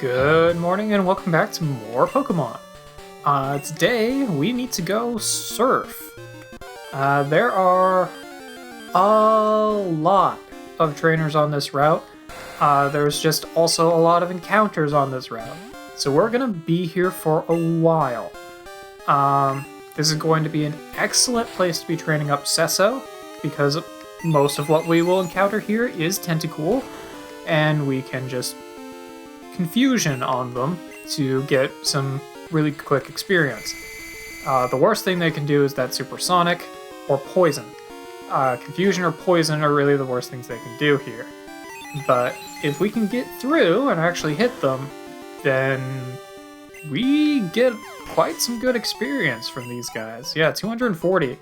Good morning and welcome back to more Pokemon. Today we need to go surf. There are a lot of trainers on this route. There's just also a lot of encounters on this route. So we're gonna be here for a while. This is going to be an excellent place to be training up Sesso, because most of what we will encounter here is Tentacool, and we can just confusion on them to get some really quick experience. The worst thing they can do is that Supersonic or Poison. Confusion or Poison are really the worst things they can do here. But if we can get through and actually hit them, then we get quite some good experience from these guys. Yeah, 240.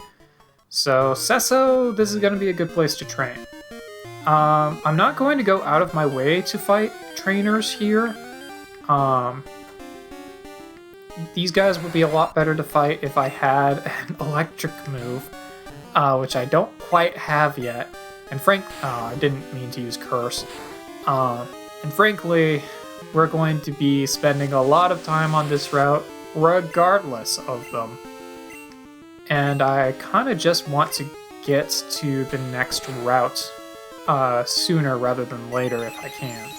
So Sesso, this is going to be a good place to train. I'm not going to go out of my way to fight trainers here. These guys would be a lot better to fight if I had an electric move, which I don't quite have yet. And I didn't mean to use Curse. And frankly, we're going to be spending a lot of time on this route regardless of them. And I kind of just want to get to the next route sooner rather than later if I can.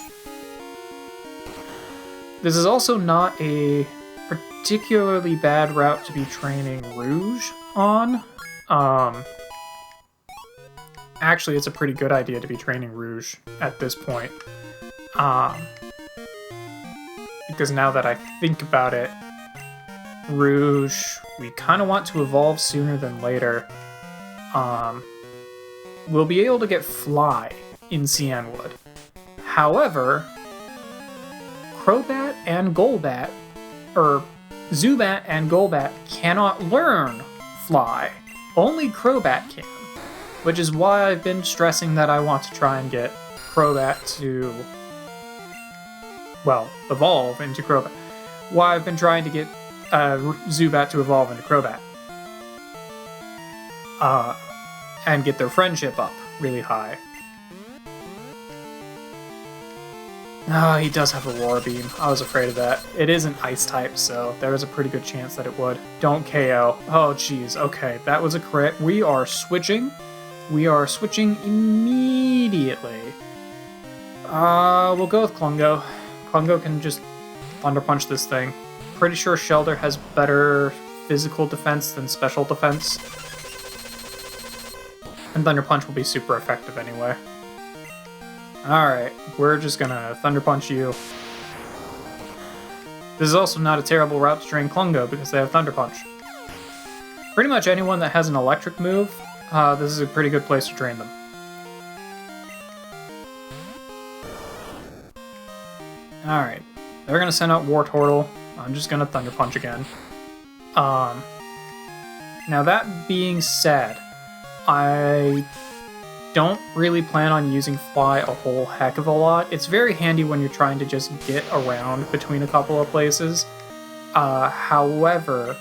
This is also not a particularly bad route to be training Rouge on. Actually, it's a pretty good idea to be training Rouge at this point. Because now that I think about it, Rouge, we kind of want to evolve sooner than later. We'll be able to get Fly in Cianwood. However, Crobat and Golbat, or Zubat and Golbat cannot learn Fly. Only Crobat can. Which is why I've been stressing that I want to try and get Crobat to, well, evolve into Crobat. Why I've been trying to get Zubat to evolve into Crobat. And get their friendship up really high. Oh, he does have a Roar Beam. I was afraid of that. It is an Ice type, so there is a pretty good chance that it would. Don't KO. Oh, jeez. Okay, that was a crit. We are switching. We are switching immediately. We'll go with Klungo. Klungo can just Thunder Punch this thing. Pretty sure Shelter has better physical defense than special defense. And Thunder Punch will be super effective anyway. Alright, we're just gonna Thunder Punch you. This is also not a terrible route to train Klungo because they have Thunder Punch. Pretty much anyone that has an electric move, this is a pretty good place to train them. Alright, they're gonna send out Wartortle. I'm just gonna Thunder Punch again. Now that being said, I don't really plan on using Fly a whole heck of a lot. It's very handy when you're trying to just get around between a couple of places. However,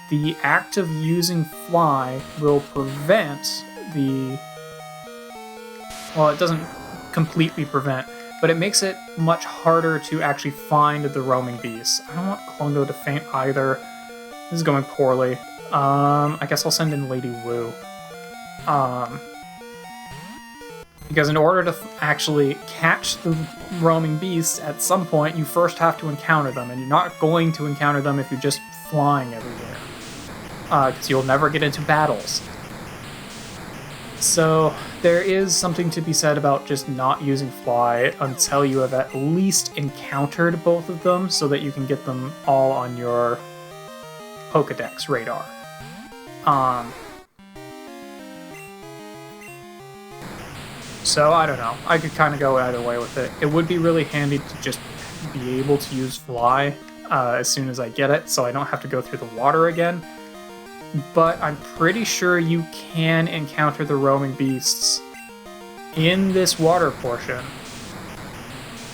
the act of using Fly will prevent the... Well, it doesn't completely prevent, but it makes it much harder to actually find the roaming beasts. I don't want Klungo to faint either. This is going poorly. I guess I'll send in Lady Wu. Because in order to actually catch the roaming beasts at some point, you first have to encounter them, and you're not going to encounter them if you're just flying everywhere. Because you'll never get into battles. So there is something to be said about just not using Fly until you have at least encountered both of them, so that you can get them all on your Pokedex radar. So, I don't know. I could kind of go either way with it. It would be really handy to just be able to use Fly as soon as I get it, so I don't have to go through the water again. But I'm pretty sure you can encounter the roaming beasts in this water portion.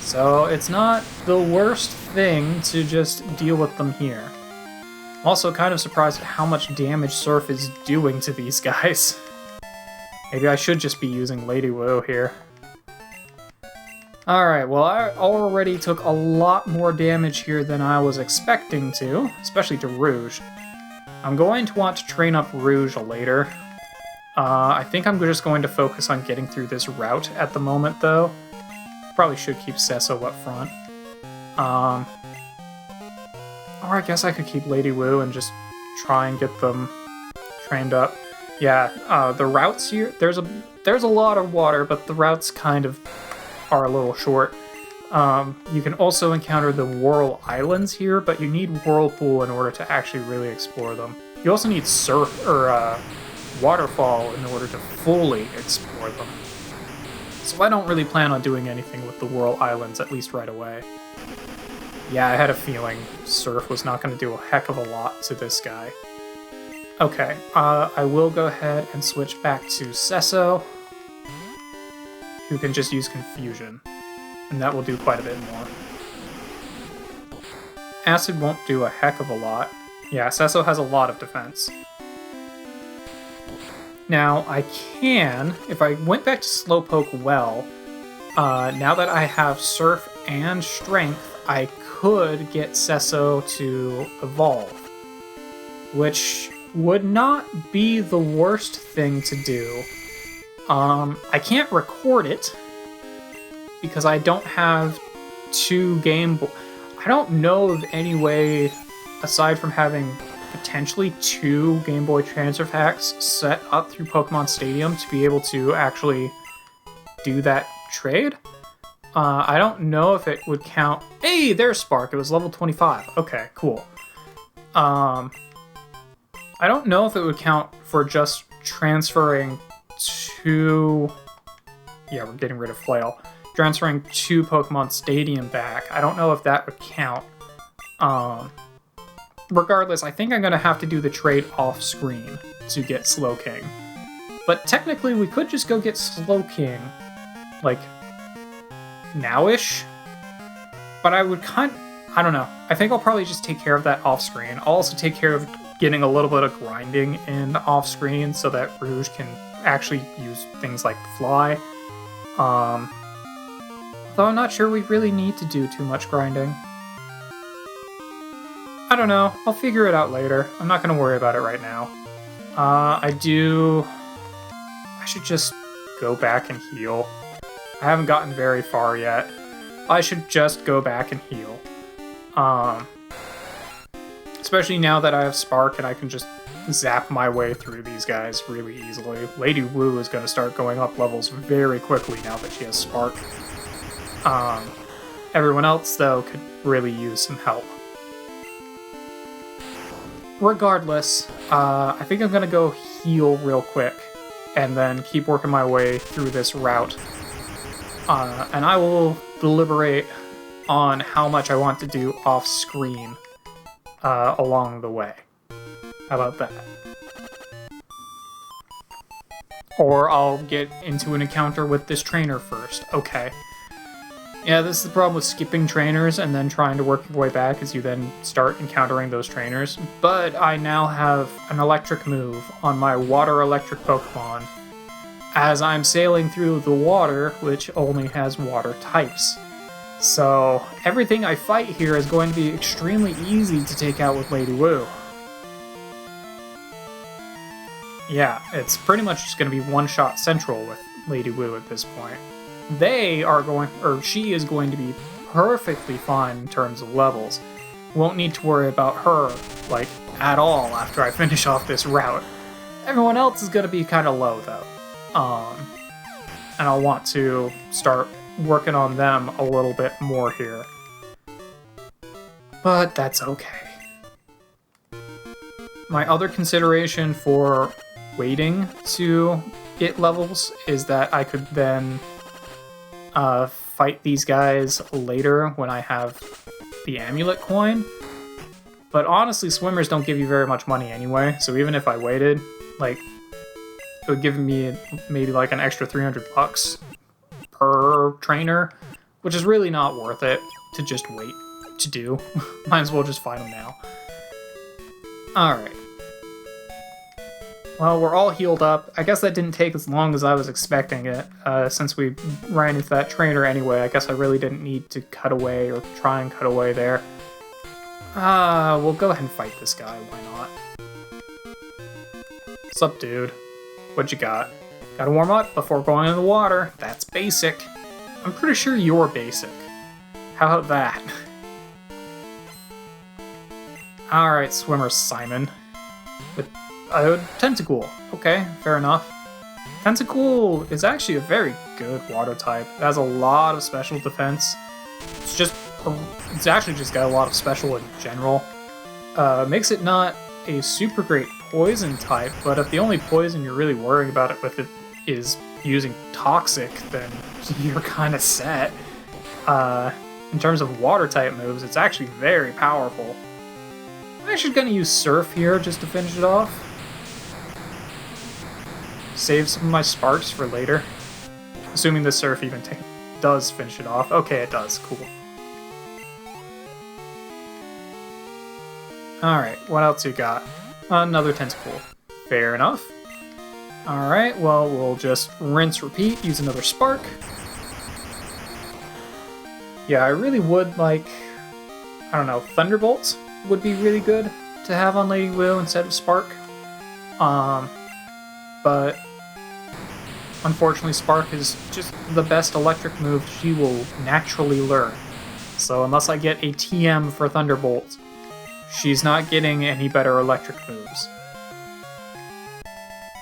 So, it's not the worst thing to just deal with them here. I'm also kind of surprised at how much damage Surf is doing to these guys. Maybe I should just be using Lady Wu here. Alright, well, I already took a lot more damage here than I was expecting to, especially to Rouge. I'm going to want to train up Rouge later. I think I'm just going to focus on getting through this route at the moment, though. Probably should keep Sesso up front. Or I guess I could keep Lady Wu and just try and get them trained up. Yeah, the routes here, there's a lot of water, but the routes kind of are a little short. You can also encounter the Whirl Islands here, but you need Whirlpool in order to actually really explore them. You also need Surf or Waterfall in order to fully explore them. So I don't really plan on doing anything with the Whirl Islands, at least right away. Yeah, I had a feeling Surf was not going to do a heck of a lot to this guy. Okay, I will go ahead and switch back to Sesso, who can just use Confusion, and that will do quite a bit more. Acid won't do a heck of a lot. Yeah, Sesso has a lot of defense. Now, I can, if I went back to Slowpoke well, now that I have Surf and Strength, I could get Sesso to evolve, which would not be the worst thing to do. I can't record it because I don't have two Game Boy. I don't know of any way, aside from having potentially two Game Boy transfer packs set up through Pokemon Stadium, to be able to actually do that trade. I don't know if it would count. Hey, there's Spark. It was level 25. Okay, cool. I don't know if it would count for just transferring two... Yeah, we're getting rid of Flail. Transferring two Pokemon Stadium back. I don't know if that would count. Regardless, I think I'm going to have to do the trade off-screen to get Slowking. But technically, we could just go get Slowking, like, now-ish? But I would I don't know. I think I'll probably just take care of that off-screen. I'll also take care of getting a little bit of grinding in off-screen so that Rouge can actually use things like Fly. Though I'm not sure we really need to do too much grinding. I don't know. I'll figure it out later. I'm not going to worry about it right now. I should just go back and heal. I haven't gotten very far yet. I should just go back and heal. Especially now that I have Spark and I can just zap my way through these guys really easily. Lady Wu is going to start going up levels very quickly now that she has Spark. Everyone else, though, could really use some help. Regardless, I think I'm going to go heal real quick and then keep working my way through this route. And I will deliberate on how much I want to do off-screen along the way. How about that? Or I'll get into an encounter with this trainer first. Okay. Yeah, this is the problem with skipping trainers and then trying to work your way back as you then start encountering those trainers. But I now have an electric move on my water-electric Pokemon as I'm sailing through the water, which only has water types. So everything I fight here is going to be extremely easy to take out with Lady Wu. Yeah, it's pretty much just going to be one-shot central with Lady Wu at this point. She is going to be perfectly fine in terms of levels. Won't need to worry about her, like, at all after I finish off this route. Everyone else is going to be kind of low, though. And I'll want to start working on them a little bit more here. But that's okay. My other consideration for waiting to get levels is that I could then fight these guys later when I have the amulet coin. But honestly, swimmers don't give you very much money anyway, so even if I waited, like, it would give me maybe like an extra 300 bucks per trainer, which is really not worth it to just wait to do. Might as well just find them now. Alright. Well, we're all healed up. I guess that didn't take as long as I was expecting it, since we ran into that trainer anyway. I guess I really didn't need to cut away or try and cut away there. We'll go ahead and fight this guy, why not? What's up, dude? What you got? Gotta warm up before going in the water. That's basic. I'm pretty sure you're basic. How about that? Alright, swimmer Simon. With Tentacool. Okay, fair enough. Tentacool is actually a very good water type. It has a lot of special defense. It's actually just got a lot of special in general. Makes it not a super great poison type, but if the only poison you're really worrying about it with it is using toxic, then you're kind of set. In terms of water type moves, it's actually very powerful. I'm actually going to use Surf here just to finish it off. Save some of my sparks for later. Assuming the Surf even does finish it off. Okay, it does. Cool. Alright, what else you got? Another Tentacool. Fair enough. Alright, well, we'll just rinse, repeat, use another Spark. Yeah, I really would like, I don't know, Thunderbolts would be really good to have on Lady Wu instead of Spark. But unfortunately Spark is just the best electric move she will naturally learn. So unless I get a TM for Thunderbolt, she's not getting any better electric moves.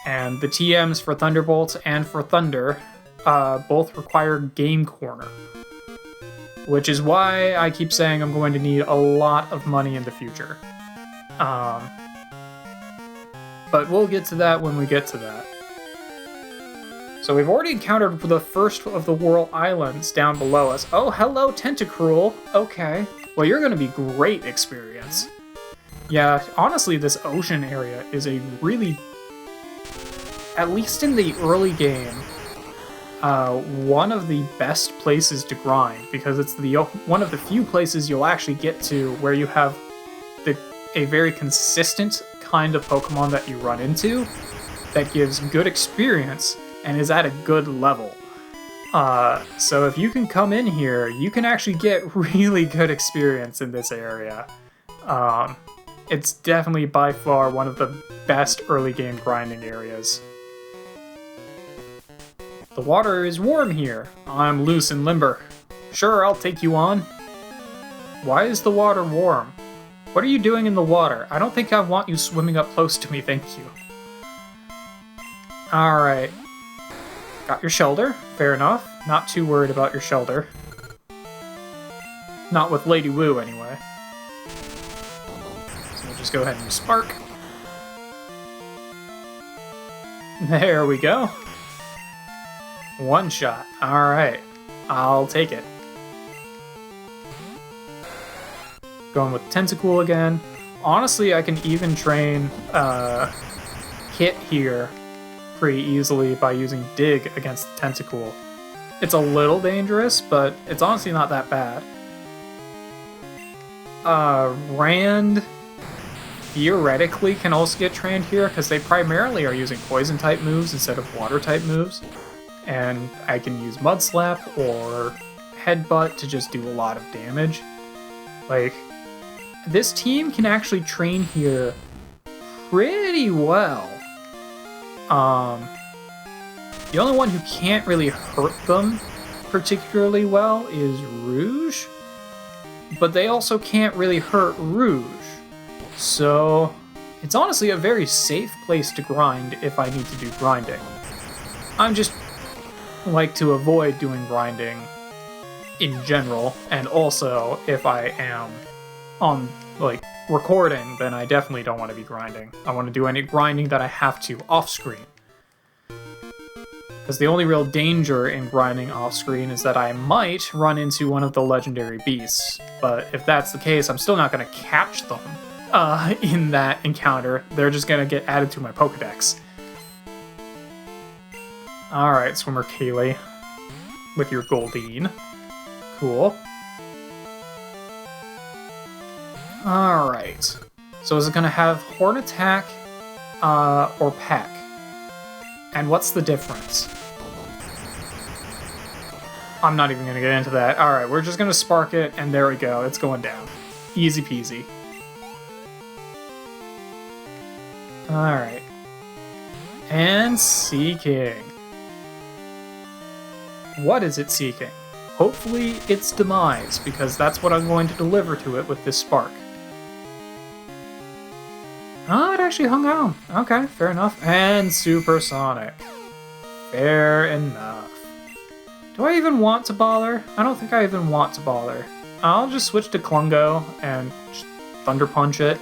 And the TMs for Thunderbolt and for Thunder both require Game Corner. Which is why I keep saying I'm going to need a lot of money in the future. But we'll get to that when we get to that. So we've already encountered the first of the Whirl Islands down below us. Oh, hello, Tentacruel. Okay. Well, you're going to be great experience. Yeah, honestly, this ocean area is a really, at least in the early game, one of the best places to grind, because it's one of the few places you'll actually get to where you have a very consistent kind of Pokemon that you run into that gives good experience and is at a good level. So if you can come in here, you can actually get really good experience in this area. It's definitely by far one of the best early game grinding areas. The water is warm here. I'm loose and limber. Sure, I'll take you on. Why is the water warm? What are you doing in the water? I don't think I want you swimming up close to me, thank you. Alright. Got your Shelter, fair enough. Not too worried about your Shelter. Not with Lady Wu, anyway. So we'll just go ahead and use Spark. There we go. One shot. Alright. I'll take it. Going with Tentacool again. Honestly, I can even train Kit here pretty easily by using Dig against Tentacool. It's a little dangerous, but it's honestly not that bad. Rand theoretically can also get trained here because they primarily are using poison type moves instead of water type moves. And I can use Mud Slap or Headbutt to just do a lot of damage. Like, this team can actually train here pretty well. The only one who can't really hurt them particularly well is Rouge, but they also can't really hurt Rouge. So it's honestly a very safe place to grind if I need to do grinding. I'm just like to avoid doing grinding in general, and also if I am on like recording, then I definitely don't want to be grinding. I want to do any grinding that I have to off screen. Because the only real danger in grinding off screen is that I might run into one of the legendary beasts. But if that's the case, I'm still not going to catch them in that encounter. They're just going to get added to my Pokedex. Alright, Swimmer Kaylee. With your Goldeen. Cool. Alright. So is it going to have Horn Attack or peck? And what's the difference? I'm not even going to get into that. Alright, we're just going to spark it, and there we go. It's going down. Easy peasy. Alright. And seeking. What is it seeking? Hopefully its demise, because that's what I'm going to deliver to it with this spark. Oh, it actually hung on. Okay, fair enough. And supersonic. Fair enough. Do I even want to bother? I don't think I even want to bother. I'll just switch to Klungo and just Thunder Punch it.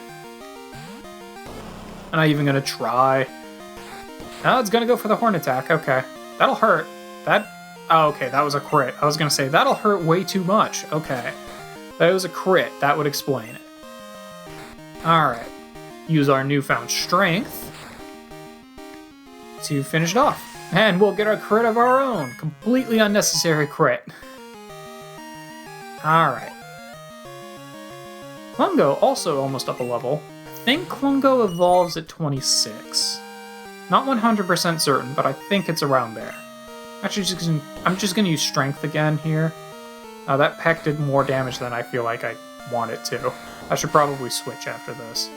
I'm not even gonna try. Oh, it's gonna go for the Horn Attack. Okay. That'll hurt. Oh, okay, that was a crit. I was gonna say, that'll hurt way too much. Okay. That was a crit. That would explain it. Alright. Use our newfound strength to finish it off. And we'll get a crit of our own. Completely unnecessary crit. Alright. Klungo also almost up a level. I think Klungo evolves at 26. Not 100% certain, but I think it's around there. Actually, I'm just going to use Strength again here. That peck did more damage than I feel like I want it to. I should probably switch after this.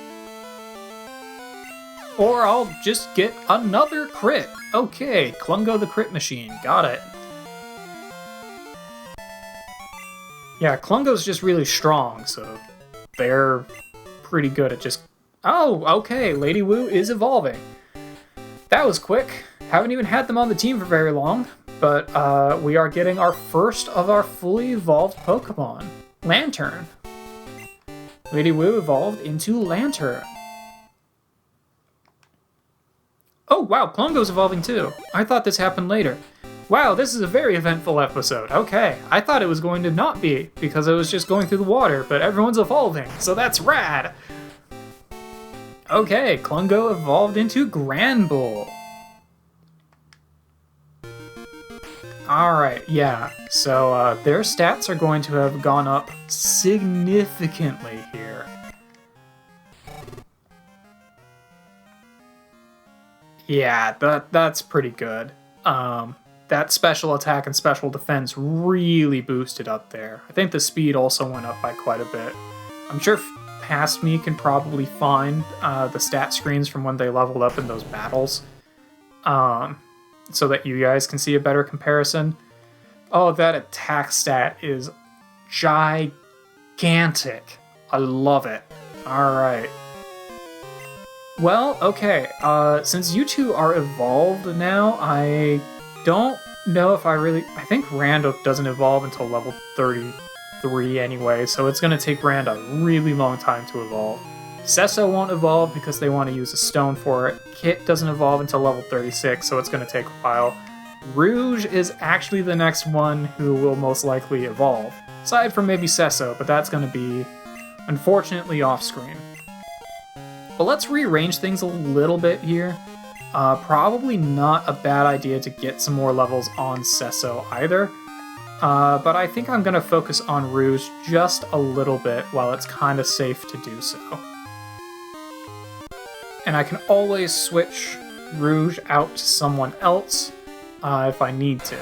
Or I'll just get another crit. Okay, Klungo the crit machine. Got it. Yeah, Klungo's just really strong, so they're pretty good at just... Oh, okay, Lady Wu is evolving. That was quick. Haven't even had them on the team for very long, but we are getting our first of our fully evolved Pokemon, Lantern. Lady Wu evolved into Lantern. Oh, wow, Klungo's evolving too. I thought this happened later. Wow, this is a very eventful episode. Okay, I thought it was going to not be, because I was just going through the water, but everyone's evolving, so that's rad! Okay, Klungo evolved into Granbull. Alright, yeah, so their stats are going to have gone up significantly here. Yeah, that's pretty good. That special attack and special defense really boosted up there. I think the speed also went up by quite a bit. I'm sure past me can probably find the stat screens from when they leveled up in those battles, so that you guys can see a better comparison. Oh, that attack stat is gigantic. I love it. Alright. Well, okay, since you two are evolved now, I don't know if I think Rando doesn't evolve until level 33 anyway, so it's going to take Rand a really long time to evolve. Sesso won't evolve because they want to use a stone for it. Kit doesn't evolve until level 36, so it's going to take a while. Rouge is actually the next one who will most likely evolve, aside from maybe Sesso, but that's going to be, unfortunately, off-screen. But let's rearrange things a little bit here. Probably not a bad idea to get some more levels on Sesso either. But I think I'm going to focus on Rouge just a little bit while it's kind of safe to do so. And I can always switch Rouge out to someone else if I need to.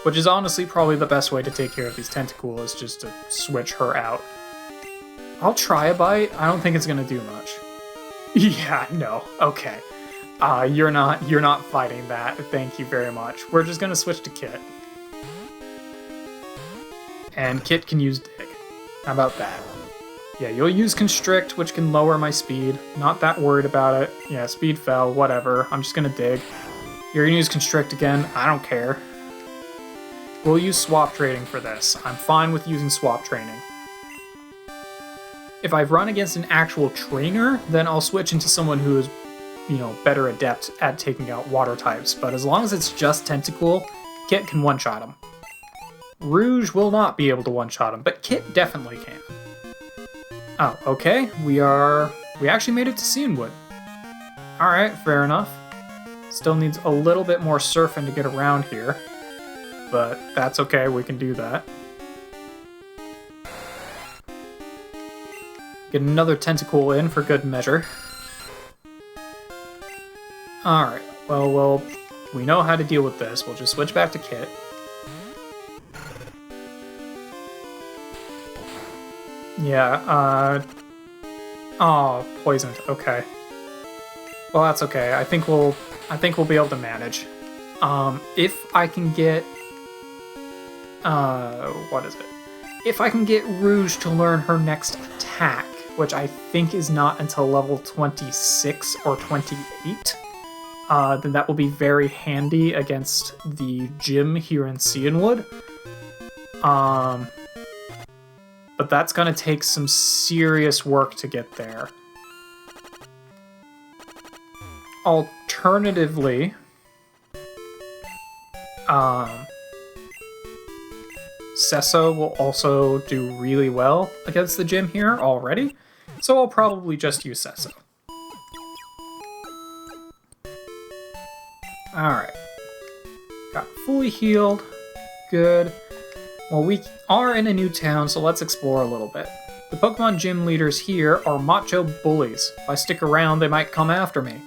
Which is honestly probably the best way to take care of these Tentacool, is just to switch her out. I'll try a bite. I don't think it's gonna do much. Yeah, no. Okay. You're not fighting that. Thank you very much. We're just gonna switch to Kit. And Kit can use Dig. How about that? Yeah, you'll use Constrict, which can lower my speed. Not that worried about it. Yeah, speed fell, whatever. I'm just gonna Dig. You're gonna use Constrict again. I don't care. We'll use Swap Trading for this. I'm fine with using Swap Training. If I run against an actual trainer, then I'll switch into someone who is, better adept at taking out water types. But as long as it's just Tentacool, Kit can one-shot him. Rouge will not be able to one-shot him, but Kit definitely can. Oh, okay. We actually made it to Cianwood. Alright, fair enough. Still needs a little bit more surfing to get around here. But that's okay, we can do that. Get another Tentacool in for good measure. Alright, well, we know how to deal with this. We'll just switch back to Kit. Yeah, oh, poisoned. Okay. Well, that's okay. I think we'll be able to manage. If I can get what is it? If I can get Rouge to learn her next attack, which I think is not until level 26 or 28, then that will be very handy against the gym here in Cianwood. But that's gonna take some serious work to get there. Alternatively, Sesso will also do really well against the gym here already, so I'll probably just use Sesso. Alright. Got fully healed. Good. Well, we are in a new town, so let's explore a little bit. The Pokemon gym leaders here are macho bullies. If I stick around, they might come after me.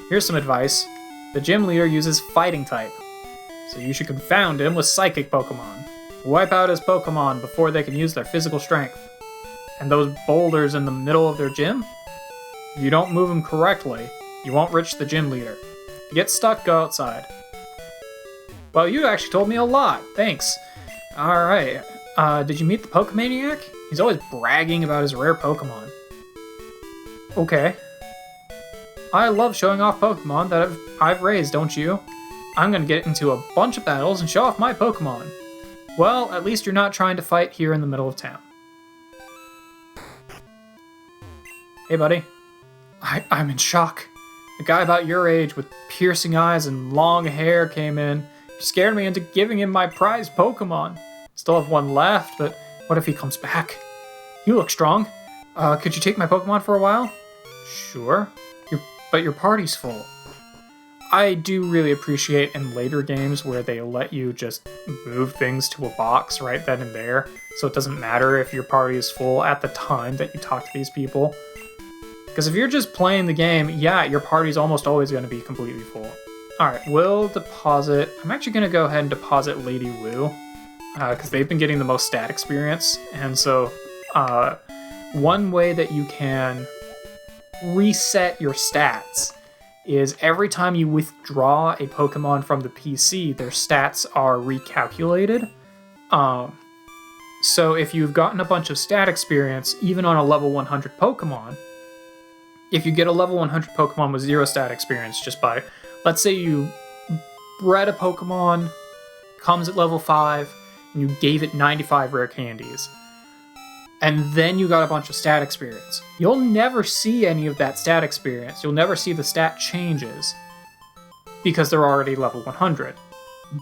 Here's some advice. The gym leader uses Fighting type, so you should confound him with Psychic Pokemon. Wipe out his Pokemon before they can use their physical strength. And those boulders in the middle of their gym? If you don't move them correctly, you won't reach the gym leader. If you get stuck, go outside. Well, you actually told me a lot. Thanks. Alright. Did you meet the Pokemaniac? He's always bragging about his rare Pokemon. Okay. I love showing off Pokemon that I've raised, don't you? I'm gonna get into a bunch of battles and show off my Pokemon. Well, at least you're not trying to fight here in the middle of town. Hey, buddy. I'm in shock. A guy about your age with piercing eyes and long hair came in. He scared me into giving him my prized Pokemon. Still have one left, but what if he comes back? You look strong. Could you take my Pokemon for a while? Sure. But your party's full. I do really appreciate in later games where they let you just move things to a box right then and there, so it doesn't matter if your party is full at the time that you talk to these people. Because if you're just playing the game, yeah, your party's almost always going to be completely full. Alright, we'll deposit... I'm actually going to go ahead and deposit Lady Wu, because they've been getting the most stat experience, and so one way that you can reset your stats is every time you withdraw a Pokemon from the PC, their stats are recalculated. So if you've gotten a bunch of stat experience, even on a level 100 Pokemon, if you get a level 100 Pokemon with 0 stat experience just by, let's say you bred a Pokemon, comes at level 5, and you gave it 95 rare candies, and then you got a bunch of stat experience. You'll never see any of that stat experience. You'll never see the stat changes because they're already level 100.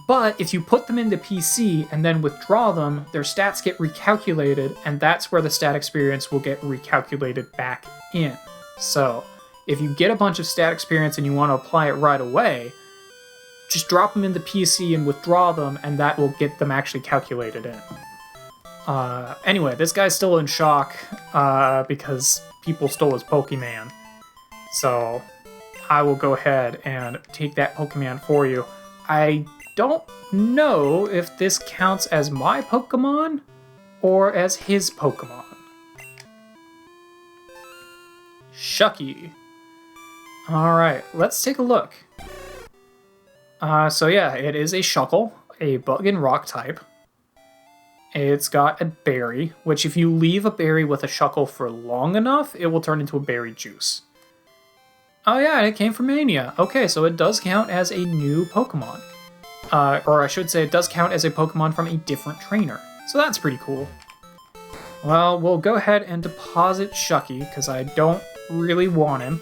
But if you put them into PC and then withdraw them, their stats get recalculated, and that's where the stat experience will get recalculated back in. So if you get a bunch of stat experience and you want to apply it right away, just drop them into PC and withdraw them, and that will get them actually calculated in. Anyway, this guy's still in shock, because people stole his Pokemon. So, I will go ahead and take that Pokemon for you. I don't know if this counts as my Pokemon, or as his Pokemon. Shucky. Alright, let's take a look. So yeah, it is a Shuckle, a bug and rock type. It's got a berry, which if you leave a berry with a Shuckle for long enough, it will turn into a berry juice. Oh yeah, and it came from Mania. Okay, so it does count as a new Pokemon. Or I should say it does count as a Pokemon from a different trainer. So that's pretty cool. Well, we'll go ahead and deposit Shucky, because I don't really want him.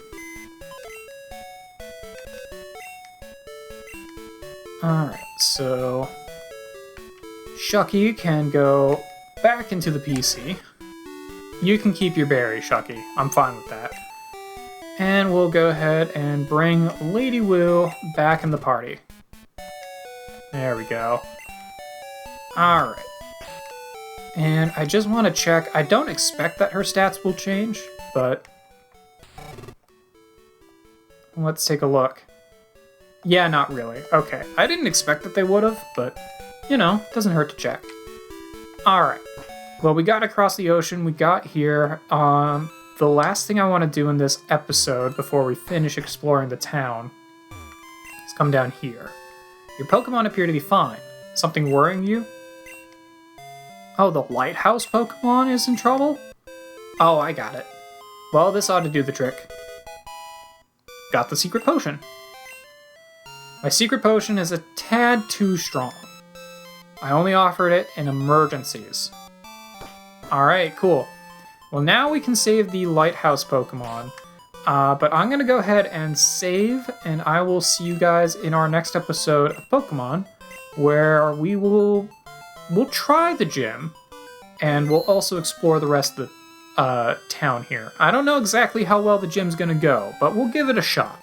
Alright, so... Shucky can go back into the PC. You can keep your berry, Shucky. I'm fine with that. And we'll go ahead and bring Lady Wu back in the party. There we go. Alright. And I just want to check. I don't expect that her stats will change, but let's take a look. Yeah, not really. Okay, I didn't expect that they would have, but, you know, doesn't hurt to check. Alright. Well, we got across the ocean, we got here. The last thing I want to do in this episode before we finish exploring the town is come down here. Your Pokemon appear to be fine. Something worrying you? Oh, the lighthouse Pokemon is in trouble? Oh, I got it. Well, this ought to do the trick. Got the secret potion. My secret potion is a tad too strong. I only offered it in emergencies. Alright, cool. Well, now we can save the lighthouse Pokemon. But I'm going to go ahead and save, and I will see you guys in our next episode of Pokemon, where we'll try the gym, and we'll also explore the rest of the town here. I don't know exactly how well the gym's going to go, but we'll give it a shot.